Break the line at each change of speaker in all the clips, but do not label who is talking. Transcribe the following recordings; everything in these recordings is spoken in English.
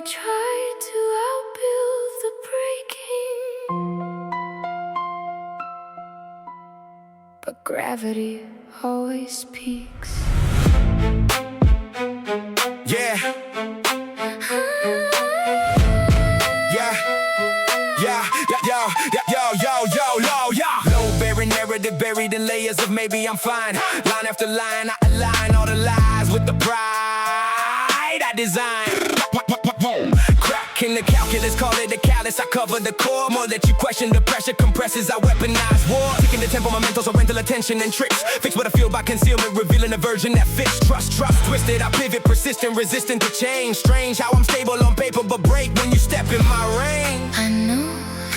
tried to outbuild the breaking, but gravity always peaks.
Yeah. Low bearing narrative buried in layers of maybe I'm fine. Line after line, I align all the lies with the pride I design. Cracking the calculus, call it a callus. I cover the core. More that you question, the pressure compresses. I weaponize war. Taking the tempo, my mental, so rental attention and tricks. Fix what I feel by concealment, revealing a version that fits. Trust, twisted. I pivot, persistent, resistant to change. Strange how I'm stable on paper, but break when you step in my range.
I know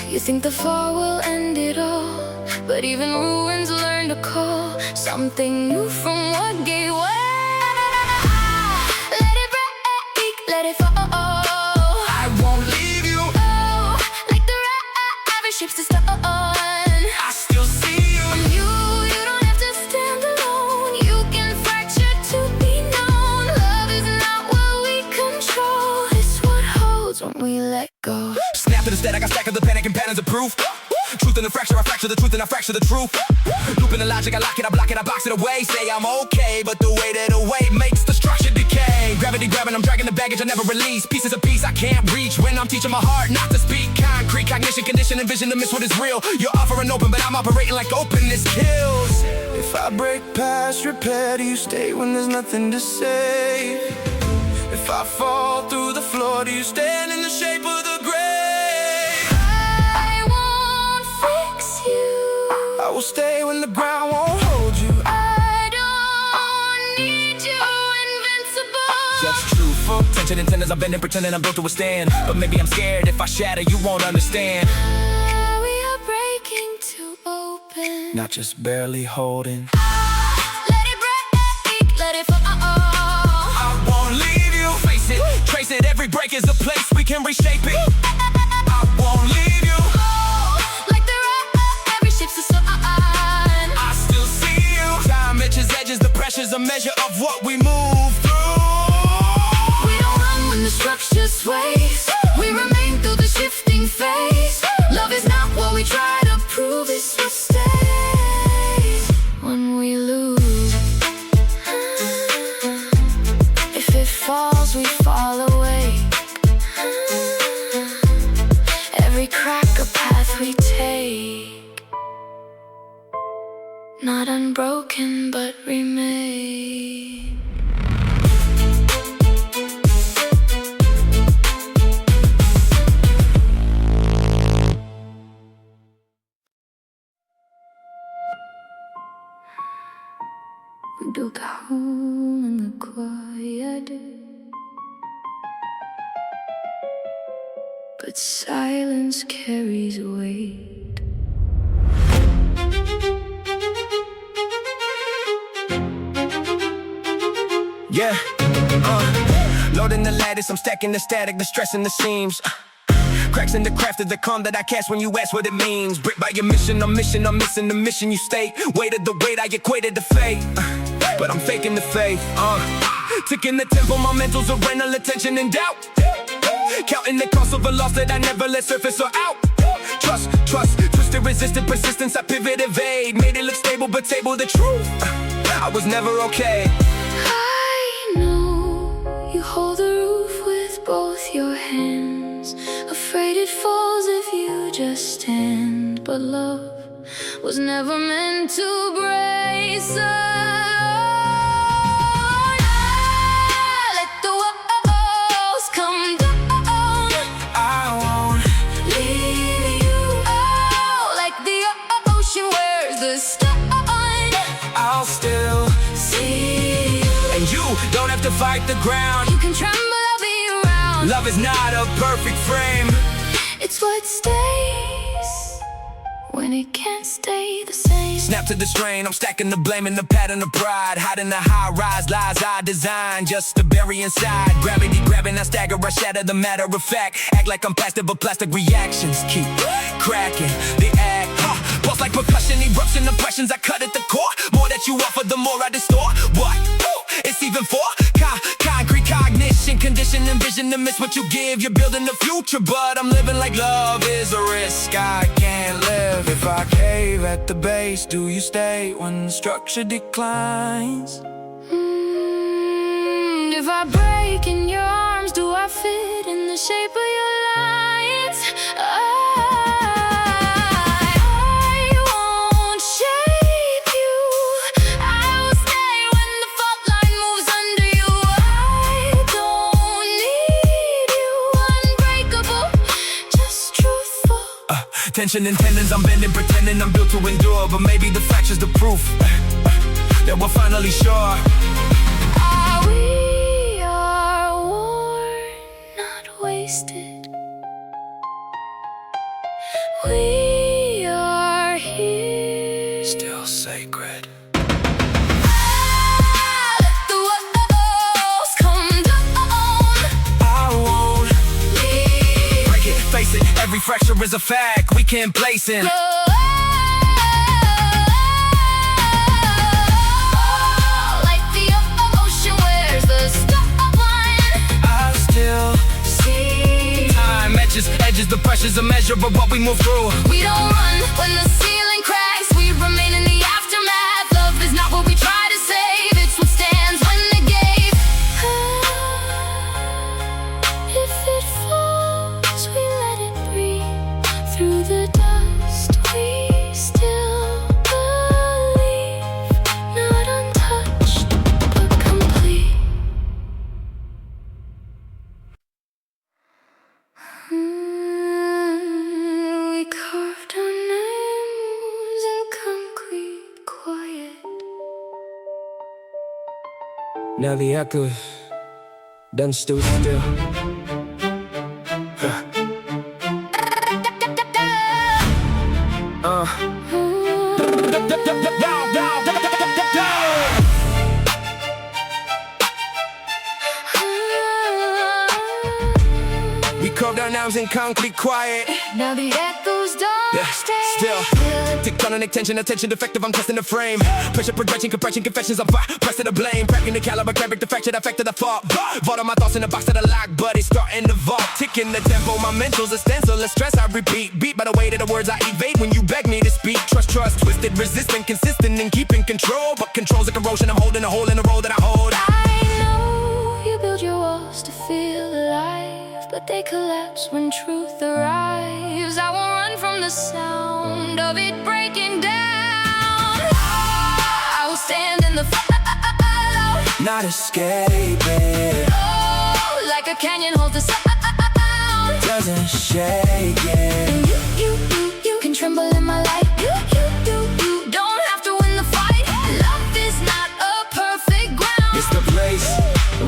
you think the fall will end it all, but even ruins learn to call something new from what gave way. Let it break, let it fall.
I won't leave you.
Oh, like the raven ships to stone.
I still see you.
You don't have to stand alone. You can fracture to be known. Love is not what we control, it's what holds when we let go.
Snap to the static, I stack up the panic and patterns of proof. Truth in the fracture, I fracture the truth and I fracture the truth. Looping the logic, I lock it, I block it, I box it away. Say I'm okay, but the way that away makes the structure decay. Gravity grabbing, I'm dragging the baggage I never release. Pieces of peace I can't reach when I'm teaching my heart not to speak. Concrete, cognition, condition, and vision to miss what is real. You're offering open, but I'm operating like openness kills. If I break past repair, do you stay when there's nothing to say? If I fall through the floor, do you stand in the shape of the grave? I will stay when the ground won't hold you.
I don't need you, invincible.
Just truthful. Tension and tendons, I'm bending, pretending I'm built to withstand. But maybe I'm scared, if I shatter, you won't understand.
We are breaking to open,
Not just barely holding.
let it break, let it fall.
I won't leave you. Face it, trace it, every break is a place we can reshape it. I won't leave you.
Like the raven ships to stone.
I still see you. Time itches edges, the pressure's a measure of what we move through.
We don't run when the structure sways. We remain through the shifting phase. Love is not what we try to prove, it's what stays when we lose. If it falls, we fall away. Every crack a path we take, not unbroken but remain. We built a home in the quiet, but silence carries weight.
Yeah, loading the lattice, I'm stacking the static, the stress in the seams. Cracks in the craft of the calm that I cast when you ask what it means. Brick by your mission, I'm missing the mission you state. Weighted the weight, I equated the fate. But I'm faking the faith, ticking the tempo, my mental's a rental attention and doubt. Counting the cost of a loss that I never let surface or out. Trust, twisted, resistant, persistence, I pivot, evade. Made it look stable, but table the truth. I was never okay.
I know you hold the roof with both your hands, afraid it falls if you just stand. But love was never meant to brace us. Let the walls come down.
I won't
Leave you, oh, like the ocean wears the stone.
I'll still
See you.
and you don't have to fight the ground.
You can tremble, I'll be around.
Love is not a perfect frame.
It's what stays when it can't stay the same.
Snap to the strain, I'm stacking the blame and the pattern of pride. Hiding the high rise lies I design just to bury inside. Gravity grabbing, I stagger, I shatter the matter of fact. Act like I'm plastic, but plastic reactions keep cracking the act. Pulse like percussion, eruption, impressions, I cut at the core. More that you offer, the more I distort. What? It's even for concrete cognition. cognition, condition, and vision to miss what you give. You're building the future, but I'm living like love is a risk I can't live. If I cave at the base, do you stay when the structure declines?
If I break in your arms, do I fit in the shape of your lines? I won't shape you. I will stay when the fault line moves under you. I don't need you, unbreakable, just truthful.
Tension and tendons, I'm bending, pretending I'm built to endure. But maybe the fracture's the proof that we're finally sure.
We are worn, not wasted. We are here,
Still sacred.
Let the walls come down.
I won't
Leave.
break it, face it, every fracture is a fact we can't place in.
Like the ocean wears the stopline.
I still
See,
time edges, the pressure's immeasurable, but we move through.
we don't run when the ceiling cracks. We remain in the aftermath. Love is not what we try to save, it's what stands when the gave. If it falls, we let it breathe. Through the dust, we still believe. Not untouched, but complete. We carved our names in concrete, quiet.
Now the echo done stood still. We carved our names in concrete quiet.
Now the echoes don't stay
Still tectonic tension, attention defective, I'm testing the frame. Pressure, progression, compression, confessions, I'm pressing the blame. Cracking the caliber, character, fracture, effect of the fault. Vault on my thoughts in the box that I lock, but it's starting to vault. Ticking the tempo, my mental's a stencil, the stress I repeat. Beat by the weight of the words I evade when you beg me to speak. Trust, twisted, resistant, consistent, and keeping control. But control's a corrosion, I'm holding a hole in the role that I hold.
I know you build your walls to feel alive, but they collapse when truth arrives. I won't run from the sound of it breaking down. I will stand in the follow,
Not escaping,
oh, like a canyon holds the sound.
doesn't shake it.
You can tremble in my light. You don't have to win the fight. Love is not a perfect ground.
It's the place.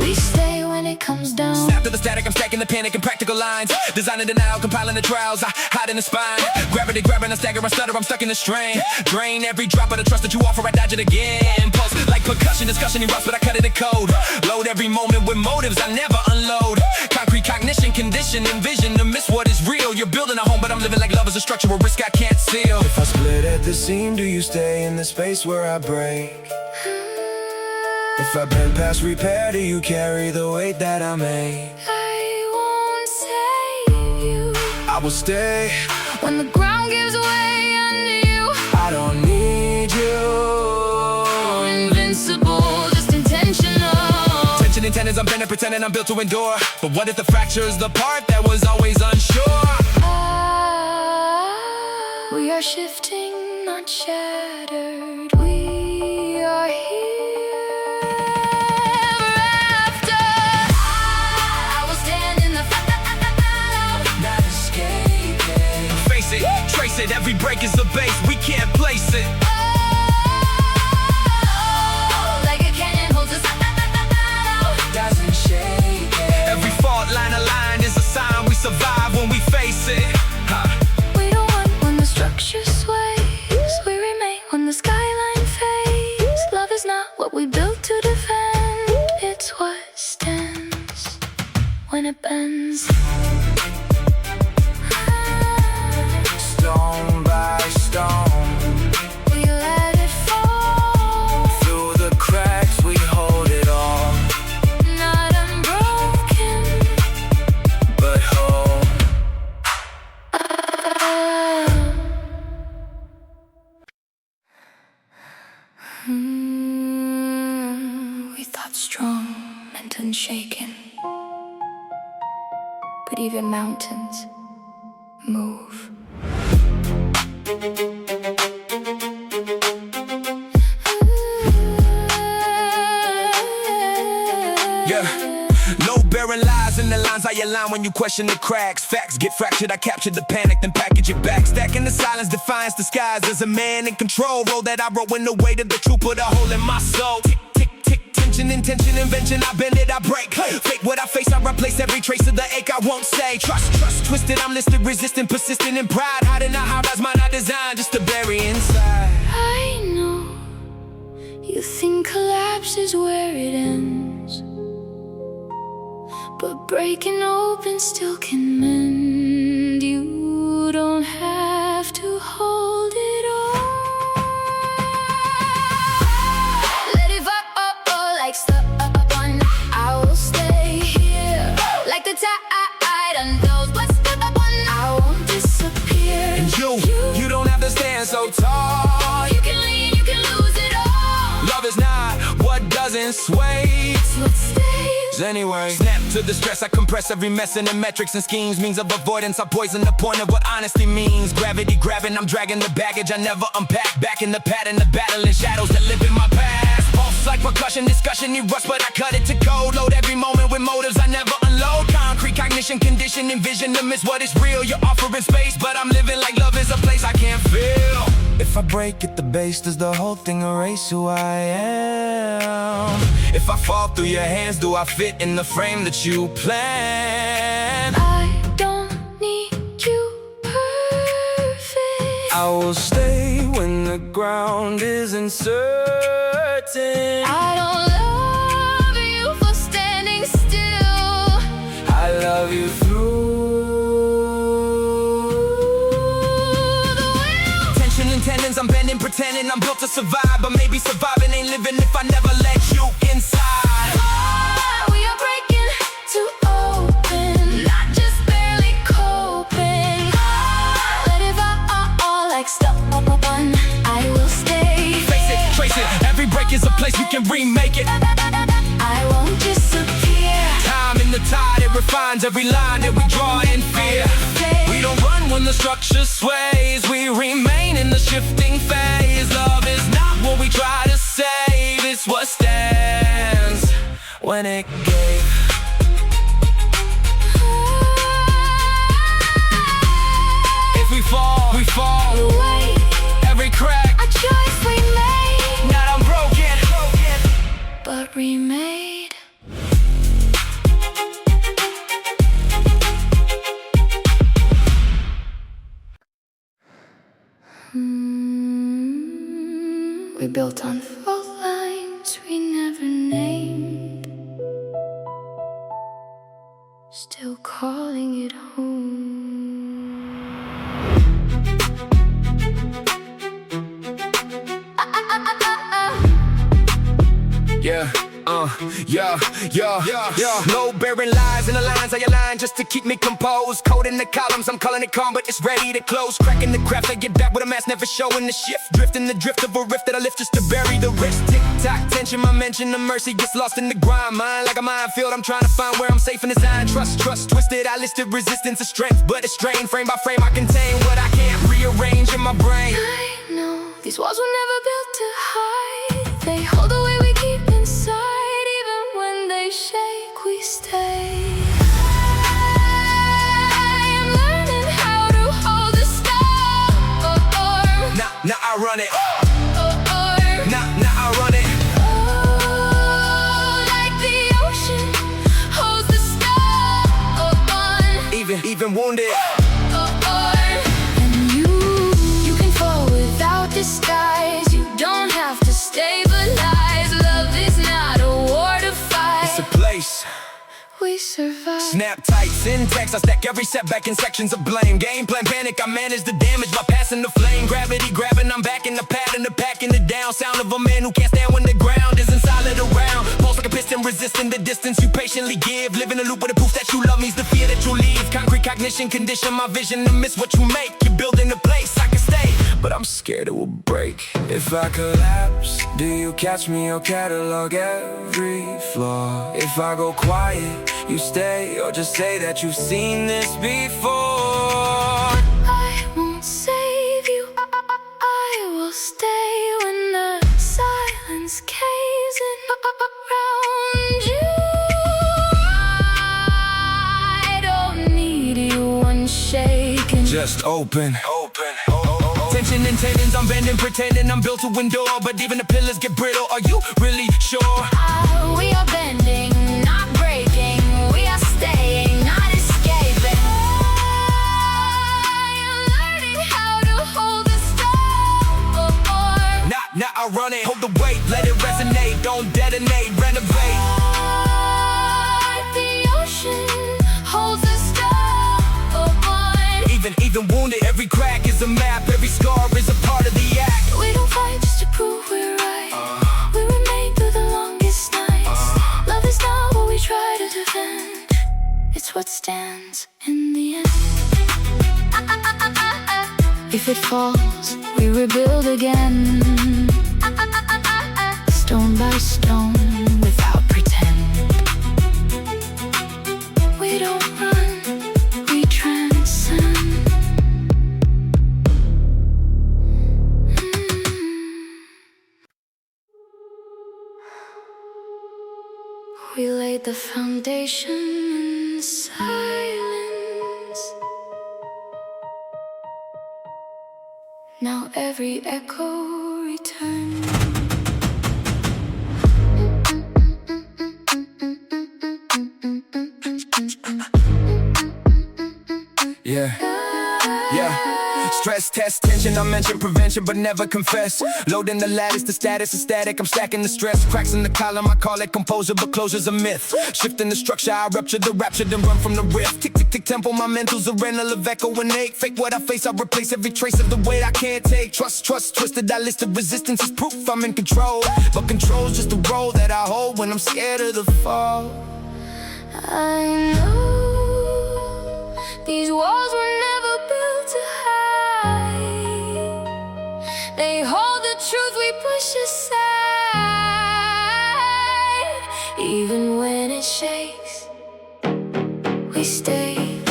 We stay when it comes down.
Snap to the static, I'm stacking the panic and practical lines. Designing denial, compiling the trials, I hide in the spine. Gravity grabbing, I stagger, I stutter, I'm stuck in the strain. Drain every drop of the trust that you offer, I dodge it again. Pulse like percussion, discussion erupts, but I cut it in code. Load every moment with motives, I never unload. Concrete cognition, condition, and vision to miss what is real. You're building a home, but I'm living like love is a structure, a risk I can't seal. If I split at the seam, do you stay in the space where I break? If I bend past repair, do you carry the weight that I make?
I won't save you
I will stay.
when the ground gives way under you.
I don't need you.
Invincible, just intentional.
Tension and tendons, I'm bending, pretending I'm built to endure. But what if the fracture's the part that was always unsure?
We are shifting, not shattered. We are here ever after. I will stand in the follow,
Not escaping. Face it, trace it, every break is a base, we can't place it.
like a canyon holds us.
Doesn't shake it. Every fault line aligned is a sign we survive when we face it.
We don't want when the structure sways. We remain when the skyline fades. Love is not what we built to defend. It's what stands when it bends.
Stone by stone,
We let it fall,
through the cracks we hold it all.
not unbroken. Not strong and unshaken, but even mountains move.
Yeah. No barren lies in the lines I align when you question the cracks. Facts get fractured, I captured the panic, then package it back. Stacking the silence, defiance disguised as a man in control. Roll that I wrote when the weight of the truth put a hole in my soul. Tick, tick, tick, tension, intention, invention, I bend it, I break. Fake what I face, I replace every trace of the ache, I won't say. Trust, twisted, I'm listed, resistant, persistent in pride. Hiding out how that's mine, I designed just to bury inside.
I know you think collapse is where it ends, but breaking open still can mend. You don't have to hold it all. Let it fall like stubborn. I will stay here like the tide unfolds. But stubborn, I won't disappear.
And you don't have to stand so tall.
You can lean, you can lose it all.
Love is not what doesn't sway,
It's what stays.
anyway. Snap to the stress, I compress every mess into metrics and schemes. Means of avoidance, I poison the point of what honesty means. Gravity grabbing, I'm dragging the baggage I never unpack. Back in the pattern, the battling shadows that live in my past. Pulse like percussion, discussion, you rust, but I cut it to code. Load every moment with motives I never unload. Concrete cognition, condition, envision to miss what is real. You're offering space, but I'm living like love is a place I can't feel. If I break at the base, does the whole thing erase who I am? If I fall through your hands, do I fit in the frame that you planned?
I don't need you perfect.
I will stay when the ground is uncertain.
I don't love you for standing still.
I love you through
The will.
tension and tendons, I'm bending, pretending I'm built to survive. But maybe surviving ain't living if I never let you inside.
We are breaking to open, not just barely coping. Let it fall like stubborn. I will stay.
Face it, trace it, every break is a place we can remake it.
I won't disappear.
Time in the tide, it refines every line that we draw in fear. We don't run when the structure sways, we remain in the shifting phase. Love is not what we try to save, it's what stands when it gave. If we fall, we fall.
Wait,
Every crack,
a choice we made,
not unbroken,
but remade. We built on fault lines we never named, still calling it home.
Yeah. No barren lies in the lines I align just to keep me composed. Code in the columns, I'm calling it calm, but it's ready to close. Cracking the craft, I get back with a mask, never showing the shift. Drifting the drift of a rift that I lift just to bury the risk. Tick tock, tension, my mention of mercy gets lost in the grind. Mind like a minefield, I'm trying to find where I'm safe and design. Trust, twisted, I listed resistance of strength, but it's strained. Frame by frame, I contain what I can't rearrange in my brain.
I know these walls were never built to hide. They hold the way we keep inside. Even when they shake, we stay. I am learning how to hold the storm.
Now I run it.
Or
Now I run it.
oh, like the ocean holds the storm.
Even wounded.
And you can fall without disguise. You don't have to stabilize. Love is not a war to fight.
It's a place
We survive.
Snap tight, syntax, I stack every setback in sections of blame. Game plan panic, I manage the damage by passing the flame. Gravity grabbing, I'm back in the pattern of packing it down. Sound of a man who can't stand when the ground isn't solid around. Pulse like a piston, resisting the distance you patiently give. Live in a loop with the proof that you love means the fear that you leave. Concrete cognition, condition my vision to miss what you make. You're building a place I can stay, but I'm scared it will break. If I collapse, do you catch me or catalog every flaw? If I go quiet, you stay, or just say that you've seen this before.
I won't save you, I will stay when the silence caves in around you. I don't need you unshaken.
Just open. Tension and tendons, I'm bending, pretending I'm built to endure. But even the pillars get brittle, are you really sure?
We are bending, not breaking. We are staying, not escaping. I am learning how to hold the storm.
Now I run it, hold the weight, let it resonate. Don't detonate, renovate.
The ocean holds the storm.
Even wounded, every crack is a map, every scar is a part of the act.
We don't fight just to prove we're right. We remain through the longest nights. Love is not what we try to defend, it's what stands in the end. If it falls, we rebuild again, stone by stone, without pretend. We don't run, we transcend. We laid the foundation in silence. Now every echo returns.
Yeah. Stress test tension, I mention prevention but never confess. Loading the lattice, the status is static. I'm stacking the stress, cracks in the column, I call it composure, but closure's a myth. Shifting the structure, I rupture the rapture, then run from the rift. Tick, tick, tick, tempo, my mental's a rental of echo and ache. Fake what I face, I replace every trace of the weight I can't take. Trust, twisted, I listed resistance is proof I'm in control. But control's just the role that I hold when I'm scared of the fall.
I know these walls were never built to hide. They hold the truth we push aside. Even when it shakes, we stay.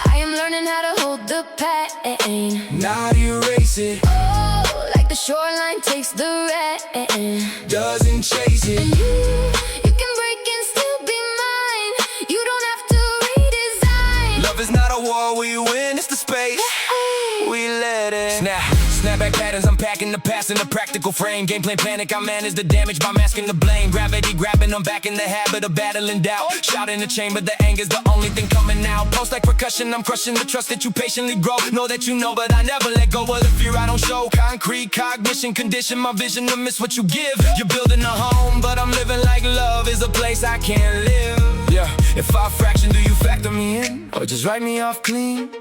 I am learning how to hold the pain,
Not erase it,
oh, like the shoreline takes the rain.
doesn't chase it.
And you can break and still be mine. You don't have to redesign.
Love is not a war we win, it's the space we let it. Snapback patterns, I'm packing the past in a practical frame. Game plan panic, I manage the damage by masking the blame. Gravity grabbing, I'm back in the habit of battling doubt. Shout in the chamber, the anger's the only thing coming out. Post like percussion, I'm crushing the trust that you patiently grow. Know that you know, but I never let go of the fear I don't show. Concrete cognition, condition my vision to miss what you give. You're building a home, but I'm living like love is a place I can't live. Yeah, if I fraction, do you factor me in? Or just write me off clean?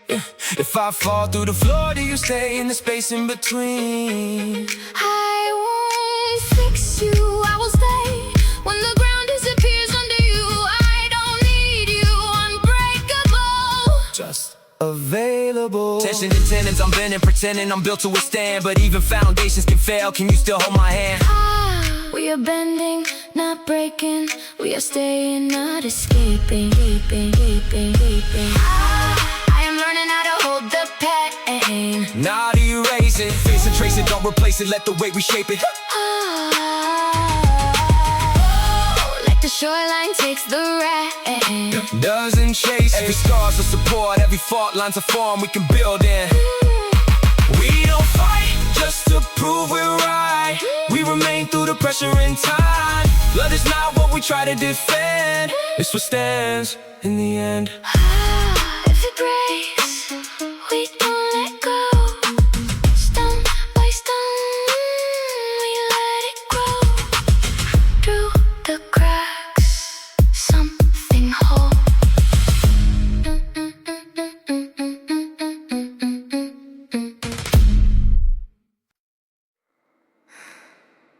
Yeah. If I fall through the floor, do you stay in the space in between?
I won't fix you, I will stay. When the ground disappears under you, I don't need you, unbreakable.
Just available. Tension and tendons, I'm bending, pretending I'm built to withstand. But even foundations can fail, can you still hold my hand?
We are bending, not breaking. We are staying, not escaping. I am learning how to hold the pain,
Not erase it, face and trace it, don't replace it. Let the weight reshape it.
like the shoreline takes the rain.
Doesn't chase it. Every scar's a support, every fault line's a form we can build in. We don't fight just to prove we're right. We remain through the pressure and time. Blood is not what we try to defend, it's what stands in the end.
If it breaks, we don't let go. Stone by stone, we let it grow. Through the cracks, something whole.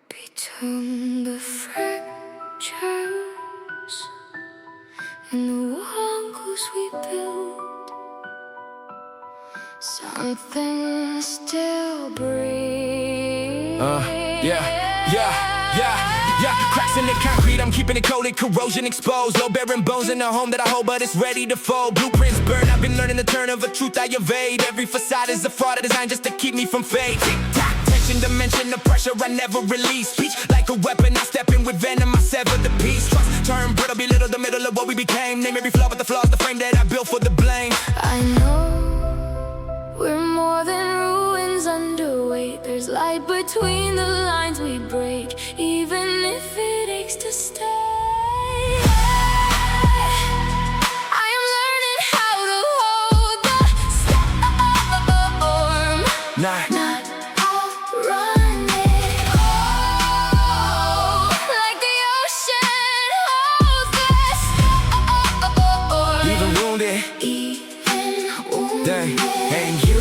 Between the fractures and the walls we built, Something still breathes.
Cracks in the concrete, I'm keeping it cold, corrosion exposed. Low bearing bones in a home that I hold, but it's ready to fold. Blueprints burn, I've been learning the turn of a truth I evade. Every facade is a fraud, designed just to keep me from fate. Tick-tock, tension, dimension, the pressure I never release. Speech like a weapon, I step in with venom, I sever the piece. Trust, turn brittle, belittle the middle of what we became. Name every flaw, but the flaw's the frame that I built for the blame.
I know we're more than ruins underweight. There's light between the lines we break, even if it aches to stay. I am learning how to hold the storm, not outrun it. Oh, like the ocean holds the storm,
Even wounded, dang.
and you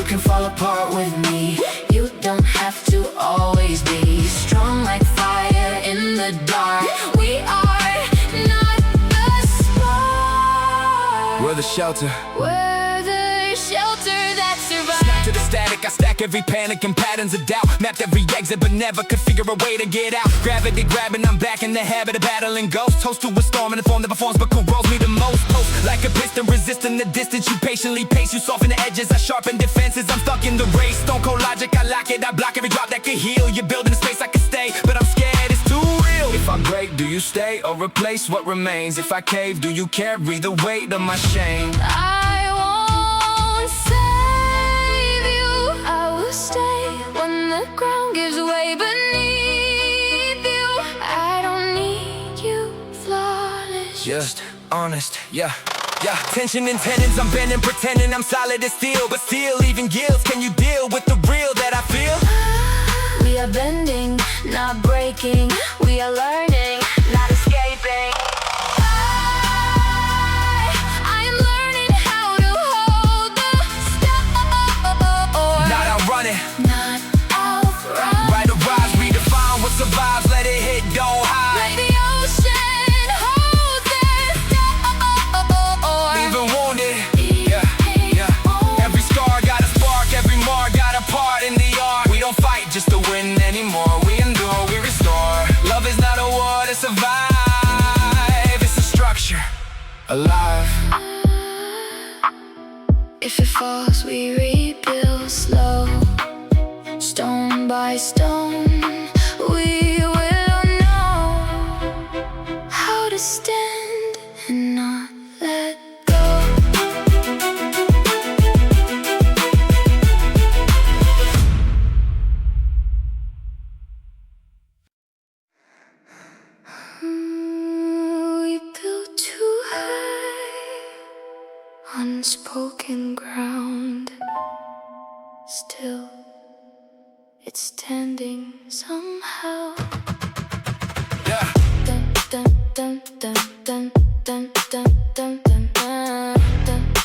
can fall apart with me. You don't have to always be strong like fire in the dark. We are not the spark.
We're the shelter.
We're the shelter that survives.
Snap to the static, I stack every panic and patterns of doubt. Mapped every exit, but never could figure a way to get out. Gravity grabbing, I'm back in the habit of battling ghosts. Toast to a storm in the form that performs but corrodes me the most. Post like a piston, resisting the distance. You patiently pace, you soften the edges. I sharpen defenses, I'm stuck in the race. Stone cold logic, I lock it, I block every drop that could heal. You're building a space I can stay, but I'm scared, it's too real. If I break, do you stay or replace what remains? If I cave, do you carry the weight of my shame?
I won't save you. I will stay when the ground gives way beneath you. I don't need you flawless.
Just honest, yeah. Tension and tenons, I'm bending, pretending I'm solid as steel. But still, even guilt, can you deal with the real that I feel?
We are bending, not breaking. We are learning, not escaping. I am learning how to hold the storm,
Not outrun it,
not outrun.
right or rise, redefine what survives. Let it hit, don't hide.
Like the ocean holds the storm.
Even wounded, every scar got a spark, every mark got a part in the art. We don't fight just to win anymore, we endure, we restore. Love is not a war to survive, it's a structure, alive.
If it falls, we rebuild slow, stone by stone. We will know how to stand and not let go. We built too high, unspoken ground. Still, it's standing somehow.
Yeah.
Dun, dun, dun, dun, dun, dun, dun, dun, dun,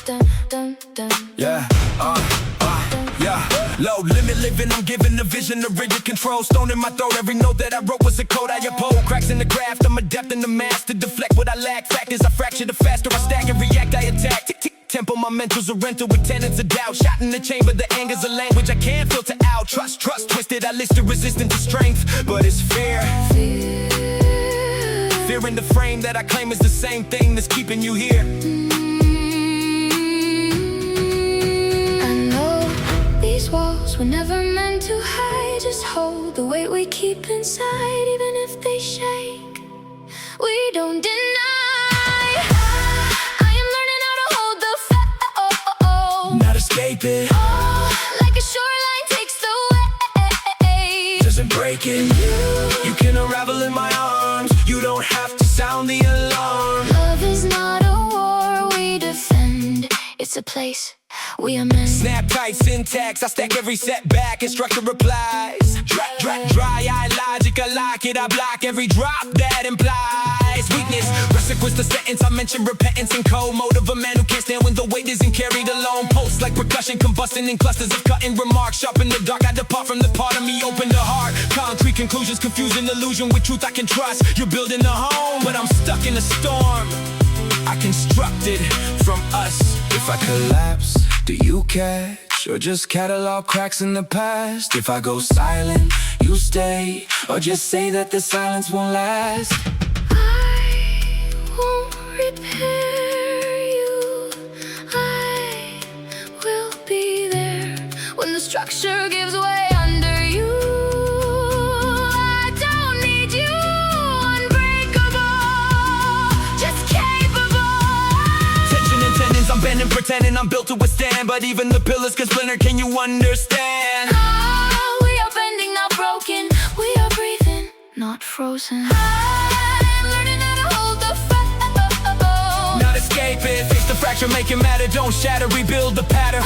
dun, dun, dun.
Yeah, low limit living, I'm giving a vision of rigid control. Stone in my throat, every note that I wrote was a code I uphold. Cracks in the craft, I'm adept in the math to deflect what I lack. Factors I fracture, the faster I stack and react, I attack. Tick, tick, tempo, my mental's a rental with tenants of doubt. Shot in the chamber, the anger's a language I can't filter out. Trust, twisted, I list the resistance to strength, but it's fear. Fear in the frame that I claim is the same thing that's keeping you here.
These walls were never meant to hide. Just hold the weight we keep inside. Even if they shake, we don't deny. I am learning how to hold the flow,
Not escape it,
like a shoreline takes the wave.
doesn't break it. You can unravel in my arms, you don't have to sound the alarm.
Love is not a war we defend. It's a place we are meant.
Snap tight syntax, I stack every setback. Instructor replies. Dry eye logic, I lock it, I block every drop that implies weakness. Reciproc's the sentence, I mention repentance and cold mode of a man who can't stand when the weight isn't carried alone. Pulse like percussion, combusting in clusters of cutting remarks. Sharp in the dark, I depart from the part of me, open the heart. Concrete conclusions, confusing illusion with truth I can trust. You're building a home, but I'm stuck in a storm. I constructed from us. If I collapse, do you catch? or just catalog cracks in the past? If I go silent, you stay, or just say that the silence won't last?
I won't repair you. I will be there when the structure gives way under you. I don't need you, unbreakable, just capable.
Tension and tendons, I'm bending, pretending I'm built to withstand, but even the pillars can splinter, can you understand?
We are bending, not broken. We are breathing, not frozen. I'm learning how to hold the flow,
not escape it, face the fracture, make it matter. Don't shatter, rebuild the pattern.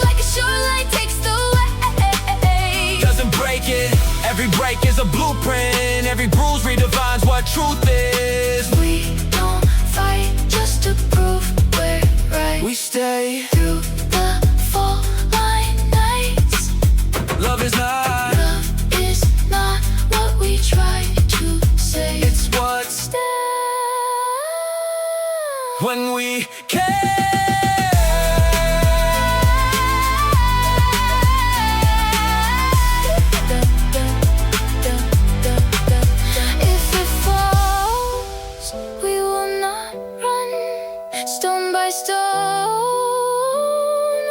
Like a shoreline takes the wave,
Doesn't break it, every break is a blueprint. Every bruise redefines what truth is.
we don't fight just to prove we're right.
We stay,
Through the fall line nights,
love is not,
love is not what we try to say.
it's what's when we care.
If it falls, we will not run. Stone by stone,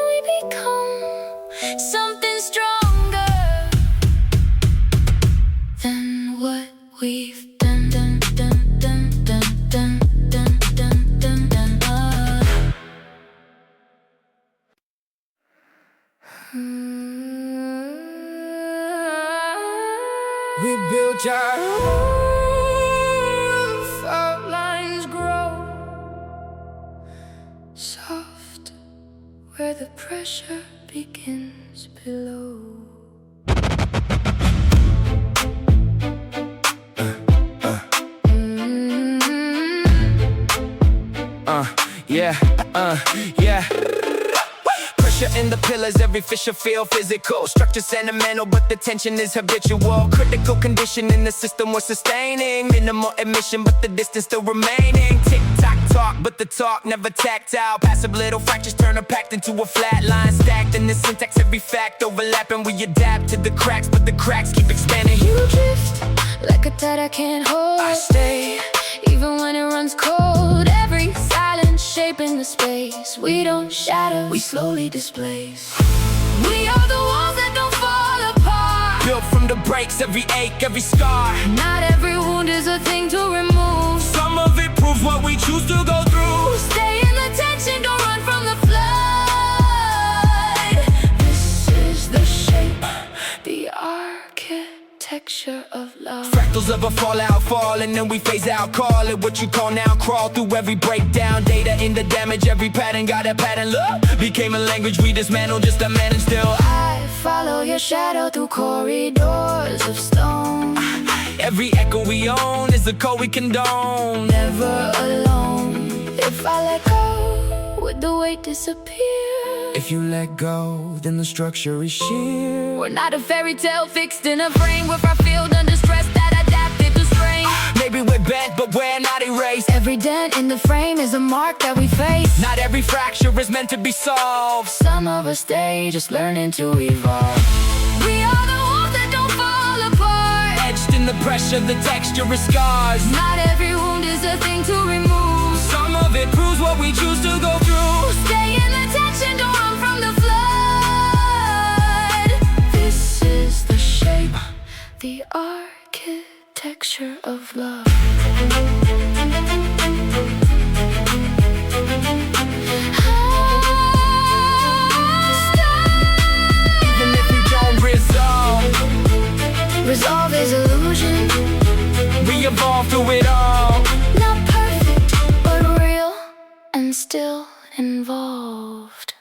we become something stronger than what we've done, done, done, done, done, done, done, done, done, done.
We built our
Roof outlines grow soft where the pressure begins below.
yeah. Pressure in the pillars, every fissure feel physical. Structure sentimental, but the tension is habitual. Critical condition in the system we're sustaining. Minimal emission, but the distance still remaining. Tick-tock talk, but the talk never tactile. Passive little fractures turn a pact into a flat line. Stacked in the syntax, every fact overlapping. We adapt to the cracks, but the cracks keep expanding.
You drift like a tide I can't hold.
I stay,
Even when it runs cold, every silence shaping the space. We don't shatter, we slowly displace. We are the walls that don't fall apart.
built from the breaks, every ache, every scar.
Not every wound is a thing to remove.
Some of it proves what we choose to go through.
Stay in the tension, don't run from the flood. This is the shape, the architecture of love.
Fractals of a fallout fall, and then we phase out. Call it what you call now. Crawl through every breakdown. Data in the damage, every pattern got a pattern. Love became a language we dismantle just to manage still.
I follow your shadow through corridors of stone.
Every echo we own is a code we condone.
Never alone. If I let go, would the weight disappear?
If you let go, then the structure is sheer.
We're not a fairy tale fixed in a frame with our field under stress that adapted to strain.
Maybe we're bent, but we're not erased.
Every dent in the frame is a mark that we face.
Not every fracture is meant to be solved.
Some of us stay just learning to evolve. We are the walls that don't fall apart.
Etched in the pressure, the texture is scars.
Not every wound is a thing to remove.
Some of it proves what we choose to go through.
Stay in the tension, don't run from the flood. This is the shape, the architecture of love.
Even if we don't resolve,
Resolve is illusion.
we evolve through it all.
Not perfect, but real and still involved.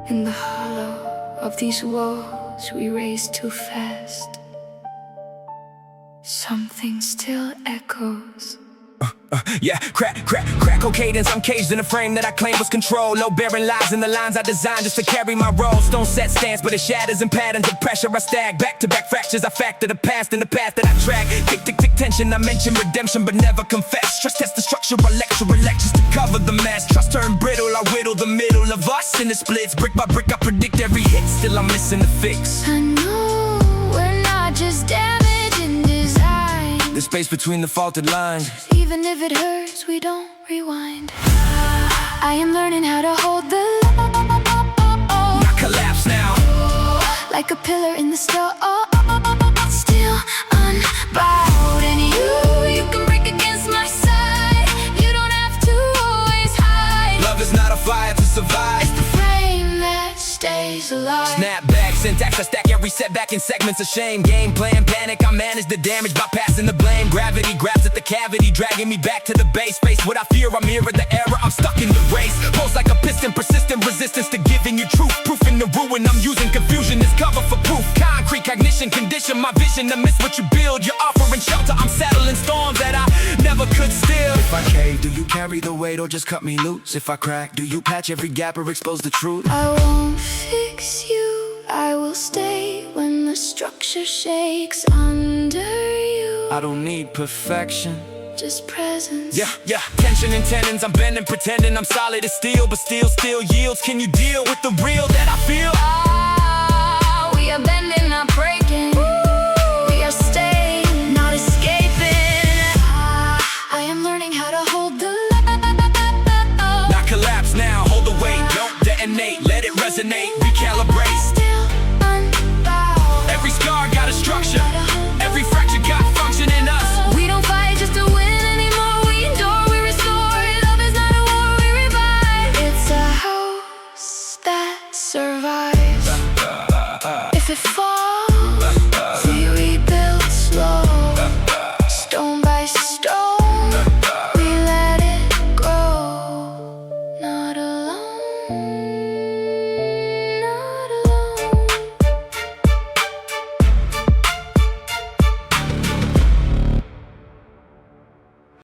In the hollow of these walls we race too fast. Something still echoes
Yeah, crack cocaines. I'm caged in a frame that I claim was control. No bearing lies in the lines I designed just to carry my role. Stone set stance, but it shatters in patterns of pressure. I stag back-to-back fractures. I factor the past in the path that I track. Tick, tension. I mention redemption, but never confess. Trust test the structure. I lecture lectures to cover the mess. Trust turn brittle. I whittle the middle of us in the splits. Brick by brick, I predict every hit. Still, I'm missing the fix.
I know we're not just damage in design.
The space between the faulted lines.
Even if it hurts, we don't rewind. I am learning how to hold the
Not collapse now.
like a pillar in the store. Still unbowed. And you can break against my side. You don't have to always hide.
Love is not a fire to survive.
It's the frame that stays alive.
Snap back, syntax, I stack every setback in segments of shame. Game plan, panic, I manage the damage by passing the blame. Gravity grabs at the cavity, dragging me back to the base. Face what I fear, I mirror the error, I'm stuck in the race. Pulse like a piston, persistent resistance to giving you truth. Proof in the ruin, I'm using confusion as cover for proof. Concrete cognition, condition my vision to miss what you build. You're offering shelter, I'm saddling storms that I never could steal. If I cave, do you carry the weight or just cut me loose? If I crack, do you patch every gap or expose the truth?
I won't fix you, I will stay when the structure shakes under you.
I don't need perfection,
just presence.
Yeah, tension and tendons, I'm bending, pretending I'm solid as steel, but still yields. Can you deal with the real that I feel?
We are bending, not breaking. We are staying, not escaping. I am learning how to hold the
Not collapse now, hold the weight, don't detonate. Let it resonate, recalibrate.
Still unbowed.
Every scar got a structure, every fracture got function in us.
We don't fight just to win anymore. We endure, we restore. Love is not a war, we revive. It's a house that survives. If it falls